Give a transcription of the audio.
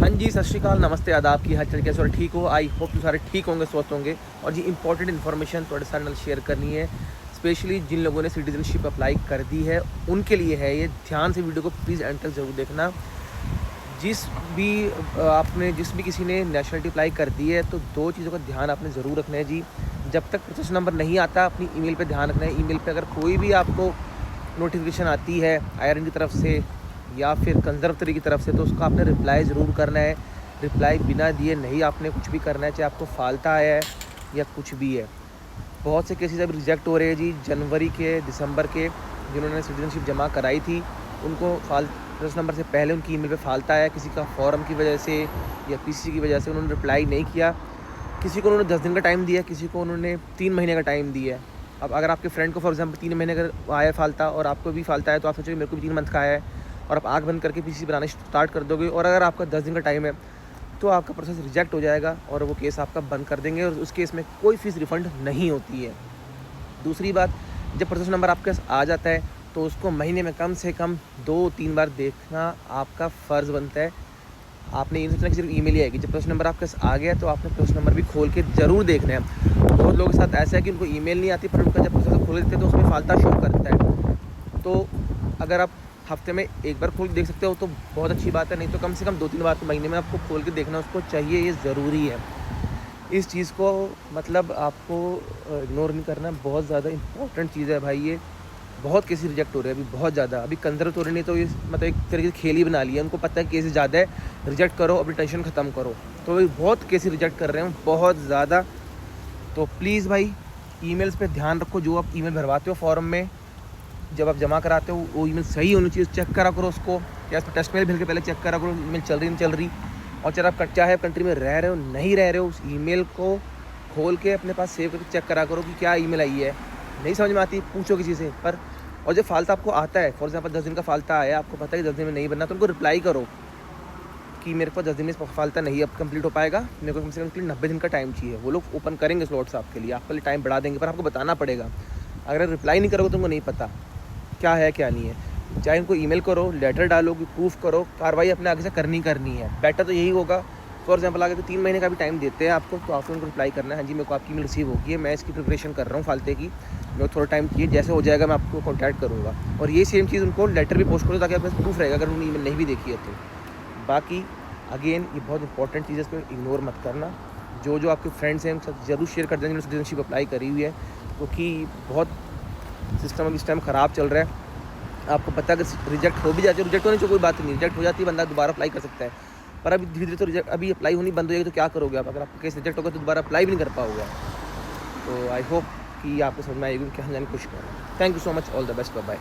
हाँ जी, सत श्री अकाल, नमस्ते, आदाब, की हाल चाल कैसे? और ठीक हो? आई होप यू सारे ठीक होंगे, स्वस्थ होंगे। और जी इंपॉर्टेंट इन्फॉर्मेशन थोड़े सारे नाल शेयर करनी है, स्पेशली जिन लोगों ने सिटीजनशिप अप्लाई कर दी है उनके लिए है ये। ध्यान से वीडियो को प्लीज़ एंड तक ज़रूर देखना। जिस भी किसी ने नेशनलिटी अप्लाई कर दी है तो दो चीज़ों का ध्यान आपने ज़रूर रखना है जी। जब तक प्रोसेस नंबर नहीं आता अपनी ईमेल पे ध्यान रखना है। ईमेल पे अगर कोई भी आपको नोटिफिकेशन आती है आईआरएन की तरफ से या फिर कंजर्वेटरी की तरफ से, तो उसका आपने रिप्लाई ज़रूर करना है। रिप्लाई बिना दिए नहीं आपने कुछ भी करना है, चाहे आपको फालता आया है या कुछ भी है। बहुत से केसेस अभी रिजेक्ट हो रहे हैं जी, जनवरी के, दिसंबर के। जिन्होंने सिटीजनशिप जमा कराई थी उनको प्रोसेस नंबर से पहले उनकी ईमेल पे फालता आया, किसी का फॉर्म की वजह से या पीसी की वजह से उन्होंने रिप्लाई नहीं किया। किसी को उन्होंने 10 दिन का टाइम दिया, किसी को उन्होंने 3 महीने का टाइम दिया है। अब अगर आपके फ्रेंड को फॉर एग्जांपल 3 महीने का आया फालता और आपको भी फालता है, तो आप सोचोगे मेरे को भी 3 मंथ का आया है और आप आँख बंद करके पीसी बनाना स्टार्ट कर दोगे। और अगर आपका 10 दिन का टाइम है तो आपका प्रोसेस रिजेक्ट हो जाएगा और वो केस आपका बंद कर देंगे और उस केस में कोई फ़ीस रिफ़ंड नहीं होती है। दूसरी बात, जब प्रोसेस नंबर आपके पास आ जाता है तो उसको महीने में कम से कम 2-3 बार देखना आपका फ़र्ज़ बनता है। आपने ये नहीं सोचना कि सिर्फ ईमेल ही आएगी। जब प्रोसेस नंबर आपके पास आ गया तो आपने प्रोसेस नंबर भी खोल के ज़रूर देखना है। बहुत लोगों के साथ ऐसा है कि उनको ईमेल नहीं आती, पर उनका जब प्रोसेस खोल देते हैं तो उसमें फालता शो करता है। तो अगर आप हफ्ते में एक बार खोल के देख सकते हो तो बहुत अच्छी बात है, नहीं तो कम से कम 2-3 बार तो महीने में आपको खोल के देखना उसको चाहिए, ये ज़रूरी है। इस चीज़ को मतलब आपको इग्नोर नहीं करना, बहुत ज़्यादा इंपॉर्टेंट चीज़ है भाई ये। बहुत केसेस रिजेक्ट हो रहे हैं अभी, बहुत ज़्यादा। अभी कंजर्वेटरी ने तो ये मतलब एक तरीके से खेल ही बना लिया। उनको पता है केसेस ज़्यादा है, रिजेक्ट करो, अपनी टेंशन ख़त्म करो। तो भाई बहुत केसेस रिजेक्ट कर रहे हैं, बहुत ज़्यादा। तो प्लीज़ भाई ईमेल्स पे ध्यान रखो। जो आप ईमेल भरवाते हो फॉर्म में, जब आप जमा कराते हो वो ईमेल सही होनी चाहिए, चेक करा करो उसको। या इस पर टेस्ट मेल भेज के पहले चेक करा करो ईमेल चल रही नहीं चल रही। और चाहे आप कंट्री में रह रहे हो नहीं रह रहे हो, उस ईमेल को खोल के अपने पास सेव करके चेक करा करो कि क्या ईमेल आई है। नहीं समझ में आती पूछो किसी से। पर और जब फालता आपको आता है, फॉर एग्जांपल 10 दिन का फालता आया, आपको पता है कि 10 दिन में नहीं बनना, तो उनको रिप्लाई करो कि मेरे पास 10 दिन में फालता नहीं अब कंप्लीट हो पाएगा, मेरे को कम से कम 90 दिन का टाइम चाहिए। वो लोग ओपन करेंगे स्लॉट्स आपके लिए, आपके लिए टाइम बढ़ा देंगे, पर आपको बताना पड़ेगा। अगर रिप्लाई नहीं करोगे तो उनको नहीं पता क्या है क्या नहीं है। चाहे उनको ईमेल करो, लेटर डालो कि प्रूफ करो, कार्रवाई अपने आगे से करनी है। बेटर तो यही होगा। फॉर एग्जांपल आगे तो 3 महीने का भी टाइम देते हैं आपको, तो आपको उनको रिप्लाई करना है, हाँ जी मेरे को आपकी ईमेल रिसीव होगी है, मैं इसकी प्रिपरेशन कर रहा हूँ फालते की, मेरे को थोड़ा टाइम चाहिए, जैसे हो जाएगा मैं आपको कॉन्टैक्ट करूँगा। और ये सेम चीज़ उनको लेटर भी पोस्ट करो ताकि आपके पास प्रूफ रहेगा अगर उन्होंने ईमेल नहीं भी देखी है तो। बाकी अगेन ये बहुत इंपॉर्टेंट चीज़ है, इसको इग्नोर मत करना। जो आपके फ्रेंड्स हैं उनके साथ ज़रूर शेयर कर देना जिन्होंने सिटीजनशिप अप्लाई करी हुई है, क्योंकि बहुत सिस्टम अभी इस टाइम ख़राब चल रहा है। आपको पता है अगर रिजेक्ट हो भी जाती है, रिजेक्ट होने से कोई बात नहीं, रिजेक्ट हो जाती है बंदा दोबारा अप्लाई कर सकता है। पर अभी धीरे धीरे तो रिजेक्ट अभी अप्लाई होनी बंद हो जाएगी, तो क्या करोगे आप? अगर आपका केस रिजेक्ट होगा तो दोबारा अप्लाई भी नहीं कर पाओगे। तो आई होप कि आपको समझ में आएगी क्या जाने कुछ करना। Thank you so much, all the best, bye bye.